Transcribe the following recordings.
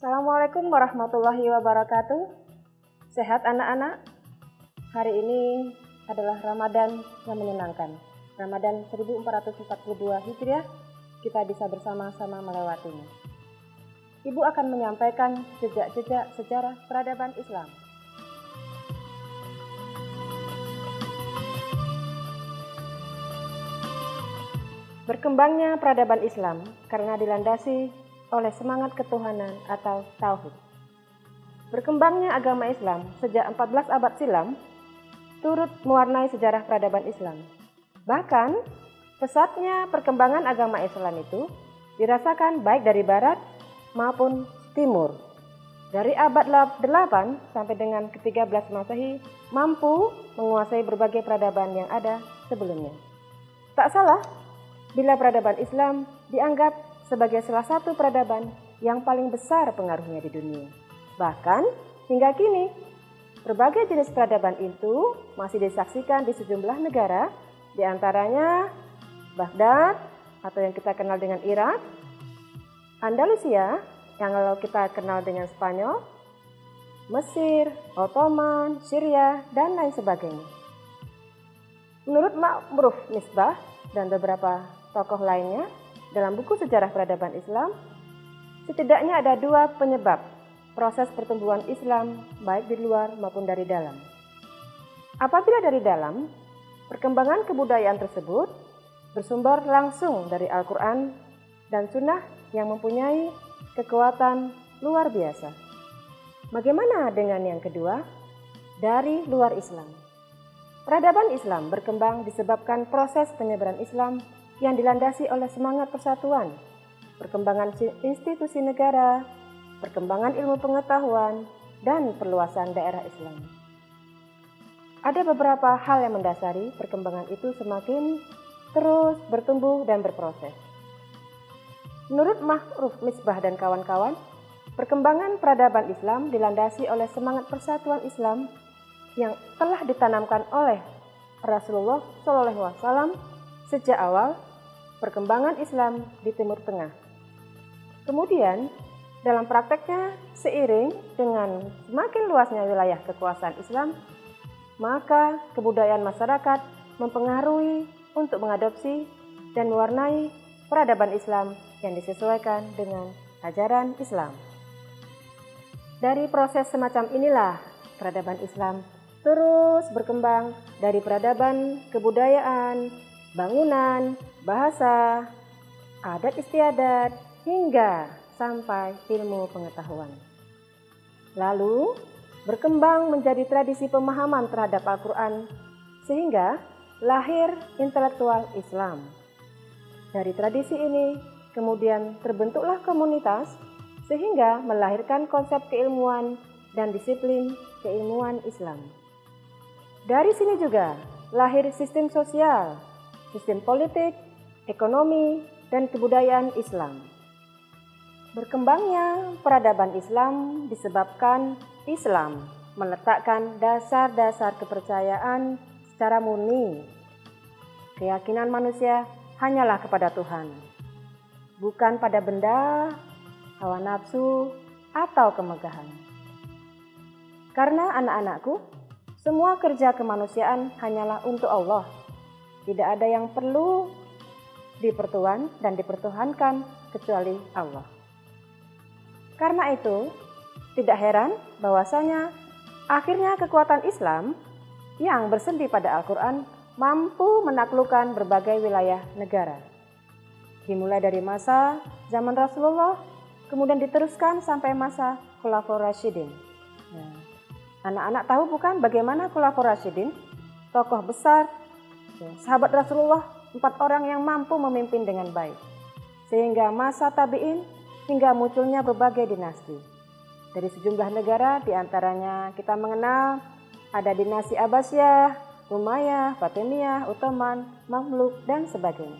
Assalamualaikum warahmatullahi wabarakatuh. Sehat anak-anak? Hari ini adalah Ramadan yang menyenangkan. Ramadan 1442 Hijriah, kita bisa bersama-sama melewatinya. Ibu akan menyampaikan jejak-jejak sejarah peradaban Islam. Berkembangnya peradaban Islam karena dilandasi oleh semangat ketuhanan atau tauhid. Berkembangnya agama Islam sejak 14 abad silam turut mewarnai sejarah peradaban Islam. Bahkan, pesatnya perkembangan agama Islam itu dirasakan baik dari barat maupun timur. Dari abad 8 sampai dengan ke-13 Masehi mampu menguasai berbagai peradaban yang ada sebelumnya. Tak salah bila peradaban Islam dianggap sebagai salah satu peradaban yang paling besar pengaruhnya di dunia. Bahkan hingga kini, berbagai jenis peradaban itu masih disaksikan di sejumlah negara, di antaranya Baghdad atau yang kita kenal dengan Irak, Andalusia yang kalau kita kenal dengan Spanyol, Mesir, Ottoman, Syria, dan lain sebagainya. Menurut Ma'ruf Misbah dan beberapa tokoh lainnya, dalam buku sejarah peradaban Islam, setidaknya ada dua penyebab proses pertumbuhan Islam baik di luar maupun dari dalam. Apabila dari dalam, perkembangan kebudayaan tersebut bersumber langsung dari Al-Quran dan Sunnah yang mempunyai kekuatan luar biasa. Bagaimana dengan yang kedua? Dari luar Islam. Peradaban Islam berkembang disebabkan proses penyebaran Islam yang dilandasi oleh semangat persatuan, perkembangan institusi negara, perkembangan ilmu pengetahuan, dan perluasan daerah Islam. Ada beberapa hal yang mendasari perkembangan itu semakin terus bertumbuh dan berproses. Menurut Ma'ruf Misbah dan kawan-kawan, perkembangan peradaban Islam dilandasi oleh semangat persatuan Islam yang telah ditanamkan oleh Rasulullah SAW sejak awal perkembangan Islam di Timur Tengah. Kemudian, dalam prakteknya, seiring dengan semakin luasnya wilayah kekuasaan Islam, maka kebudayaan masyarakat mempengaruhi untuk mengadopsi dan mewarnai peradaban Islam yang disesuaikan dengan ajaran Islam. Dari proses semacam inilah, peradaban Islam terus berkembang dari peradaban kebudayaan, bangunan, bahasa, adat istiadat, hingga sampai ilmu pengetahuan. Lalu, berkembang menjadi tradisi pemahaman terhadap Al-Quran, sehingga lahir intelektual Islam. Dari tradisi ini, kemudian terbentuklah komunitas, sehingga melahirkan konsep keilmuan dan disiplin keilmuan Islam. Dari sini juga lahir sistem sosial, sistem politik, ekonomi, dan kebudayaan Islam. Berkembangnya peradaban Islam disebabkan Islam meletakkan dasar-dasar kepercayaan secara murni. Keyakinan manusia hanyalah kepada Tuhan, bukan pada benda, hawa nafsu, atau kemegahan. Karena anak-anakku, semua kerja kemanusiaan hanyalah untuk Allah. Tidak ada yang perlu dipertuan dan dipertuhankan kecuali Allah. Karena itu, tidak heran bahwasanya akhirnya kekuatan Islam yang bersendi pada Al-Quran mampu menaklukkan berbagai wilayah negara. Dimulai dari masa zaman Rasulullah, kemudian diteruskan sampai masa Khulafaur Rasyidin. Anak-anak tahu bukan bagaimana Khulafaur Rasyidin? Tokoh besar, sahabat Rasulullah, 4 orang yang mampu memimpin dengan baik. Sehingga masa tabi'in hingga munculnya berbagai dinasti. Dari sejumlah negara, diantaranya kita mengenal ada dinasti Abbasiyah, Umayyah, Fatimiyah, Ottoman, Mamluk, dan sebagainya.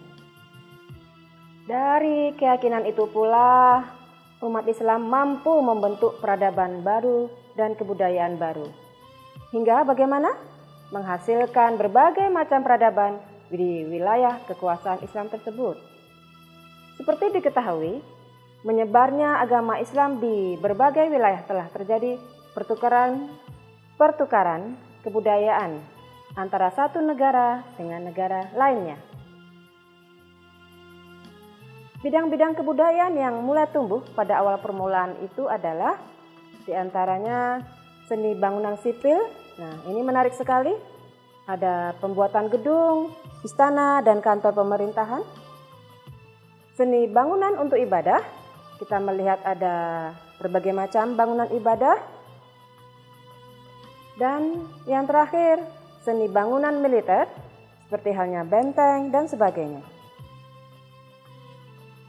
Dari keyakinan itu pula, umat Islam mampu membentuk peradaban baru dan kebudayaan baru. Hingga bagaimana? Menghasilkan berbagai macam peradaban di wilayah kekuasaan Islam tersebut. Seperti diketahui, menyebarnya agama Islam di berbagai wilayah telah terjadi pertukaran kebudayaan antara satu negara dengan negara lainnya. Bidang-bidang kebudayaan yang mulai tumbuh pada awal permulaan itu adalah diantaranya seni bangunan sipil. Nah, ini menarik sekali. Ada pembuatan gedung, istana, dan kantor pemerintahan. Seni bangunan untuk ibadah. Kita melihat ada berbagai macam bangunan ibadah. Dan yang terakhir, seni bangunan militer, seperti halnya benteng dan sebagainya.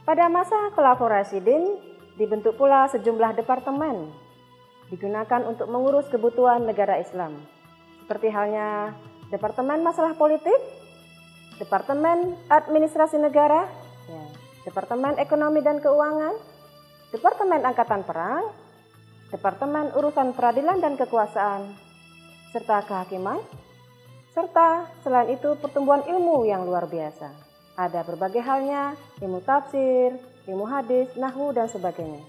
Pada masa Khulafaur Rasyidin, dibentuk pula sejumlah departemen digunakan untuk mengurus kebutuhan negara Islam. Seperti halnya Departemen Masalah Politik, Departemen Administrasi Negara, Departemen Ekonomi dan Keuangan, Departemen Angkatan Perang, Departemen Urusan Peradilan dan Kekuasaan, serta Kehakiman, serta selain itu pertumbuhan ilmu yang luar biasa. Ada berbagai halnya, ilmu tafsir, ilmu hadis, nahwu, dan sebagainya.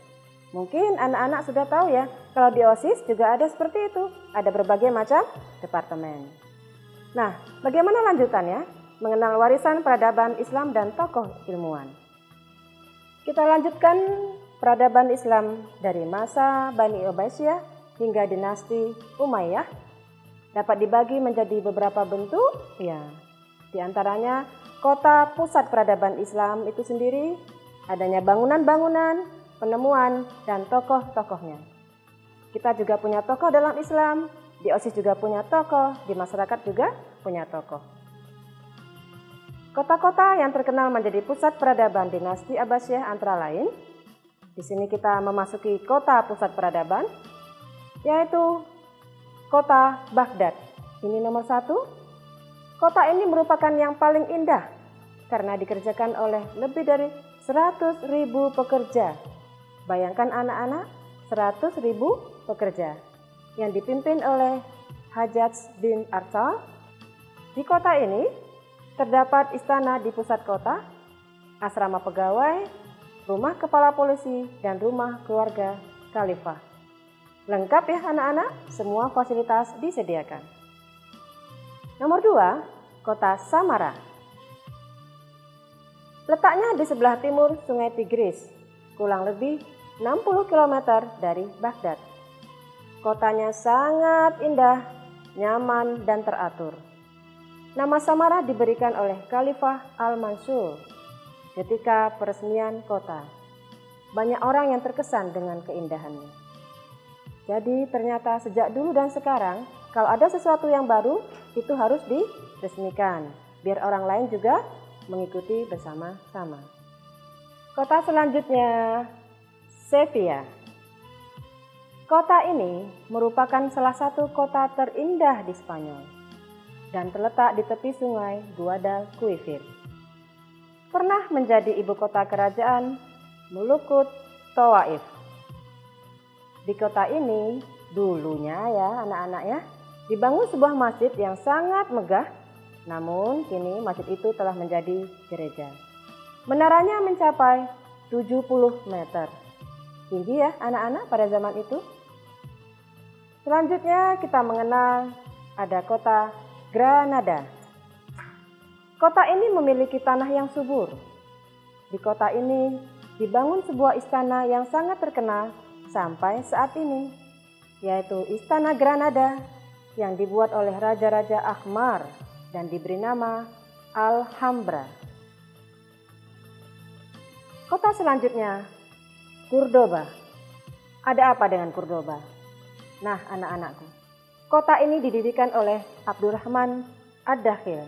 Mungkin anak-anak sudah tahu ya, kalau di OSIS juga ada seperti itu, ada berbagai macam departemen. Nah, bagaimana lanjutannya? Mengenal warisan peradaban Islam dan tokoh ilmuwan. Kita lanjutkan peradaban Islam dari masa Bani Ubaisiyah hingga dinasti Umayyah. Dapat dibagi menjadi beberapa bentuk, ya. Di antaranya kota pusat peradaban Islam itu sendiri, adanya bangunan-bangunan, penemuan, dan tokoh-tokohnya. Kita juga punya tokoh dalam Islam, di OSIS juga punya tokoh, di masyarakat juga punya tokoh. Kota-kota yang terkenal menjadi pusat peradaban dinasti Abbasiyah antara lain, di sini kita memasuki kota pusat peradaban, yaitu kota Baghdad. Ini nomor 1. Kota ini merupakan yang paling indah karena dikerjakan oleh lebih dari 100.000 pekerja. Bayangkan anak-anak, 100.000 pekerja yang dipimpin oleh Hajjaj bin Arta. Di kota ini terdapat istana di pusat kota, asrama pegawai, rumah kepala polisi, dan rumah keluarga khalifah. Lengkap ya anak-anak, semua fasilitas disediakan. Nomor 2, kota Samara. Letaknya di sebelah timur Sungai Tigris, kurang lebih 60 km dari Baghdad. Kotanya sangat indah, nyaman, dan teratur. Nama Samara diberikan oleh Khalifah Al-Mansur ketika peresmian kota. Banyak orang yang terkesan dengan keindahannya. Jadi ternyata sejak dulu dan sekarang, kalau ada sesuatu yang baru, itu harus diresmikan, biar orang lain juga mengikuti bersama-sama. Kota selanjutnya, Sevilla. Kota ini merupakan salah satu kota terindah di Spanyol dan terletak di tepi sungai Guadalquivir. Pernah menjadi ibu kota kerajaan Mulukut Tawaif. Di kota ini dulunya ya anak-anak ya, dibangun sebuah masjid yang sangat megah, namun kini masjid itu telah menjadi gereja. Menaranya mencapai 70 meter. Tinggi ya anak-anak pada zaman itu. Selanjutnya kita mengenal ada kota Granada. Kota ini memiliki tanah yang subur. Di kota ini dibangun sebuah istana yang sangat terkenal sampai saat ini, yaitu Istana Granada yang dibuat oleh Raja-Raja Ahmar dan diberi nama Alhambra. Kota selanjutnya, Cordoba. Ada apa dengan Cordoba? Nah anak-anakku, kota ini didirikan oleh Abdurrahman Ad-Dakhil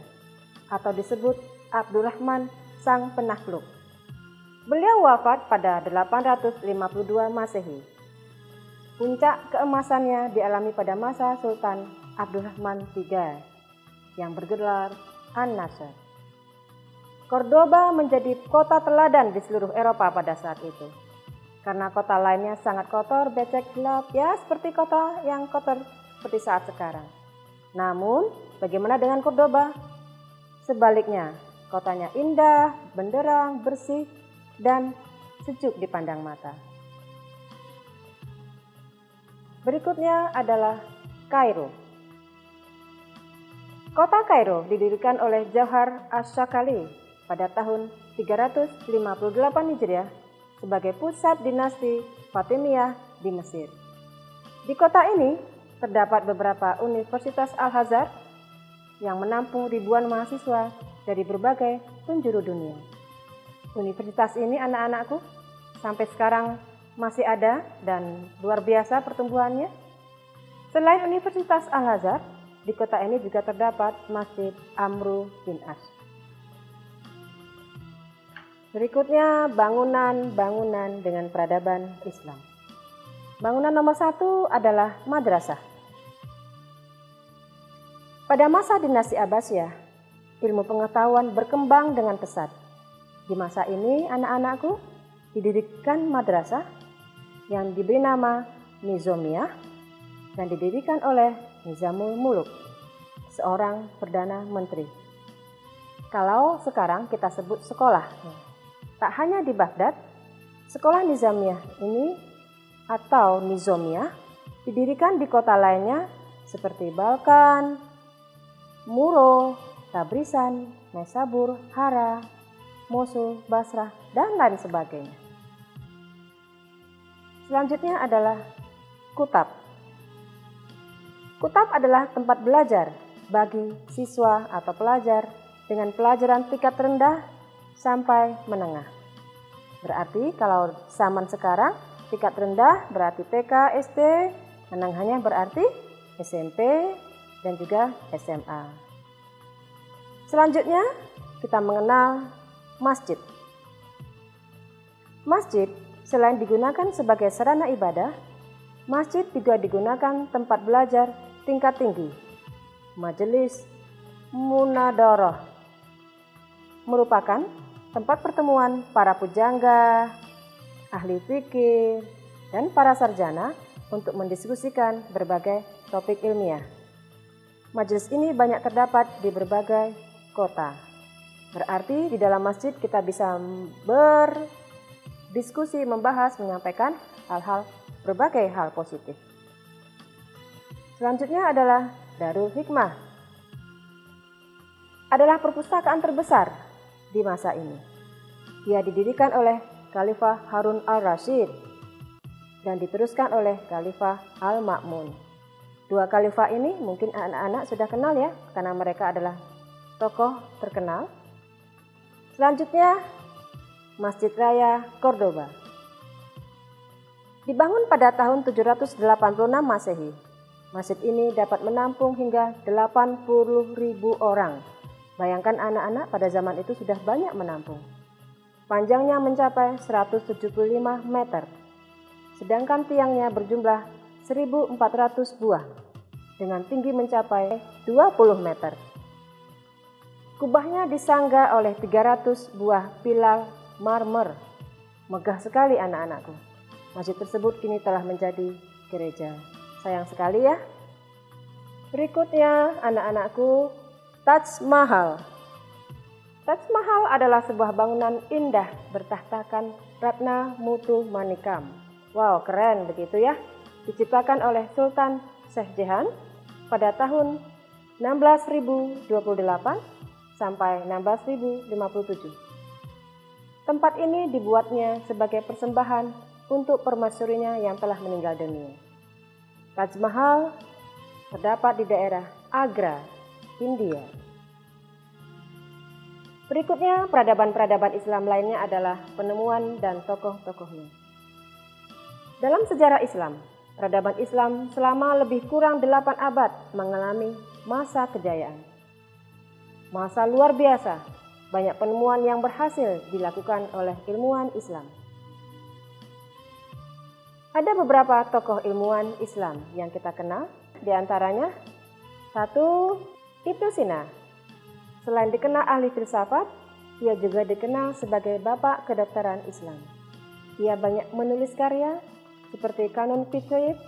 atau disebut Abdurrahman Sang Penakluk. Beliau wafat pada 852 Masehi. Puncak keemasannya dialami pada masa Sultan Abdurrahman III yang bergelar An-Nasr. Cordoba menjadi kota teladan di seluruh Eropa pada saat itu. Karena kota lainnya sangat kotor, becek, gelap, ya seperti kota yang kotor seperti saat sekarang. Namun, bagaimana dengan Cordoba? Sebaliknya, kotanya indah, benderang, bersih, dan sejuk dipandang mata. Berikutnya adalah Kairo. Kota Kairo didirikan oleh Jauhar Asy-Syakali pada tahun 358 Hijriah sebagai pusat dinasti Fatimiyah di Mesir. Di kota ini terdapat beberapa Universitas Al-Azhar yang menampung ribuan mahasiswa dari berbagai penjuru dunia. Universitas ini, anak-anakku, sampai sekarang masih ada dan luar biasa pertumbuhannya. Selain Universitas Al-Azhar, di kota ini juga terdapat Masjid Amru bin As. Berikutnya bangunan-bangunan dengan peradaban Islam. Bangunan nomor 1 adalah madrasah. Pada masa dinasti Abbasiyah, ilmu pengetahuan berkembang dengan pesat. Di masa ini, anak-anakku, didirikan madrasah yang diberi nama Nizamiyah dan didirikan oleh Nizamul Muluk, seorang Perdana Menteri. Kalau sekarang kita sebut sekolah, tak hanya di Baghdad, sekolah Nizamiyah ini atau Nizamiyah didirikan di kota lainnya seperti Balkan, Muro, Tabrisan, Naisabur, Hara, Mosul, Basrah, dan lain sebagainya. Selanjutnya adalah Kutab. Kutab adalah tempat belajar bagi siswa atau pelajar dengan pelajaran tingkat rendah sampai menengah. Berarti kalau zaman sekarang tingkat rendah berarti TK, SD, menengahnya berarti SMP dan juga SMA. Selanjutnya kita mengenal masjid. Masjid selain digunakan sebagai sarana ibadah, masjid juga digunakan tempat belajar tingkat tinggi. Majelis Munadarah merupakan tempat pertemuan para pujangga, ahli fikih, dan para sarjana untuk mendiskusikan berbagai topik ilmiah. Majelis ini banyak terdapat di berbagai kota. Berarti di dalam masjid kita bisa berdiskusi, membahas, menyampaikan berbagai hal positif. Selanjutnya adalah Darul Hikmah. Adalah perpustakaan terbesar di masa ini. Ia didirikan oleh Khalifah Harun al-Rasyid dan diteruskan oleh Khalifah Al-Ma'mun. Dua khalifah ini mungkin anak-anak sudah kenal ya, karena mereka adalah tokoh terkenal. Selanjutnya, Masjid Raya Cordoba. Dibangun pada tahun 786 Masehi, masjid ini dapat menampung hingga 80.000 orang. Bayangkan anak-anak pada zaman itu sudah banyak menampung. Panjangnya mencapai 175 meter, sedangkan tiangnya berjumlah 1.400 buah dengan tinggi mencapai 20 meter. Kubahnya disangga oleh 300 buah pilar marmer. Megah sekali anak-anakku. Masjid tersebut kini telah menjadi gereja. Sayang sekali ya. Berikutnya anak-anakku, Taj Mahal. Taj Mahal adalah sebuah bangunan indah bertahtakan ratna mutu manikam. Wow, keren begitu ya. Diciptakan oleh Sultan Syekh Jahan pada tahun 16.028 sampai 16.057. Tempat ini dibuatnya sebagai persembahan untuk permaisurinya yang telah meninggal dunia. Taj Mahal terdapat di daerah Agra, India. Berikutnya, peradaban-peradaban Islam lainnya adalah penemuan dan tokoh-tokohnya. Dalam sejarah Islam, peradaban Islam selama lebih kurang 8 abad mengalami masa kejayaan. Masa luar biasa, banyak penemuan yang berhasil dilakukan oleh ilmuwan Islam. Ada beberapa tokoh ilmuwan Islam yang kita kenal, di antaranya 1. Ibnu Sina. Selain dikenal ahli filsafat, ia juga dikenal sebagai bapak kedokteran Islam. Ia banyak menulis karya seperti Kanun Fiqh,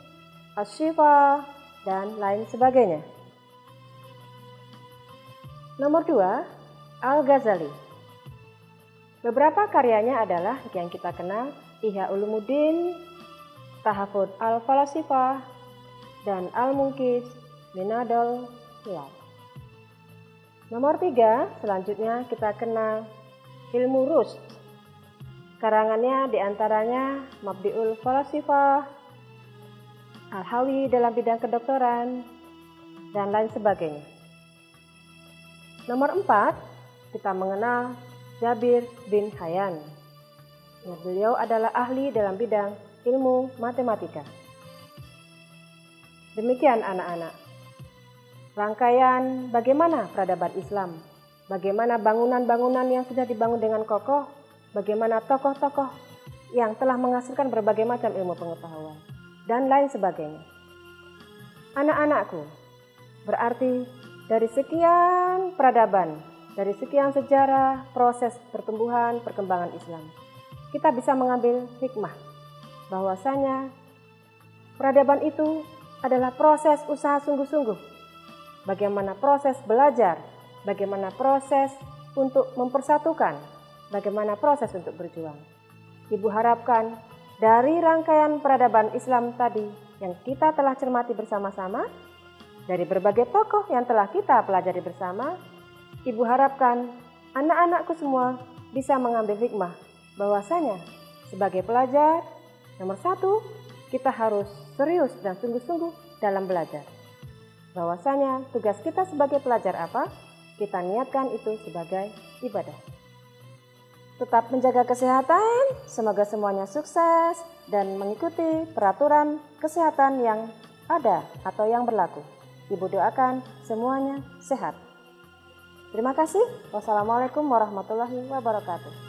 Asy-Syifa, dan lain sebagainya. Nomor 2, Al-Ghazali. Beberapa karyanya adalah yang kita kenal Ihya Ulumuddin, Tahafudz Al-Falasifah, dan Al-Munqidh Minadul Khilaf. Nomor 3, selanjutnya kita kenal Ilmu Rushd. Karangannya diantaranya Mabdi'ul Falasifah, Al-Hawi dalam bidang kedokteran, dan lain sebagainya. Nomor 4, kita mengenal Jabir bin Hayyan. Beliau adalah ahli dalam bidang ilmu matematika. Demikian anak-anak, rangkaian bagaimana peradaban Islam, bagaimana bangunan-bangunan yang sudah dibangun dengan kokoh, bagaimana tokoh-tokoh yang telah menghasilkan berbagai macam ilmu pengetahuan, dan lain sebagainya. Anak-anakku, berarti dari sekian peradaban, dari sekian sejarah, proses pertumbuhan, perkembangan Islam, kita bisa mengambil hikmah bahwasanya peradaban itu adalah proses usaha sungguh-sungguh. Bagaimana proses belajar, bagaimana proses untuk mempersatukan, bagaimana proses untuk berjuang. Ibu harapkan dari rangkaian peradaban Islam tadi yang kita telah cermati bersama-sama, dari berbagai tokoh yang telah kita pelajari bersama, Ibu harapkan anak-anakku semua bisa mengambil hikmah bahwasanya sebagai pelajar, nomor 1, kita harus serius dan sungguh-sungguh dalam belajar. Bahwasanya tugas kita sebagai pelajar apa? Kita niatkan itu sebagai ibadah. Tetap menjaga kesehatan, semoga semuanya sukses dan mengikuti peraturan kesehatan yang ada atau yang berlaku. Ibu doakan semuanya sehat. Terima kasih. Wassalamualaikum warahmatullahi wabarakatuh.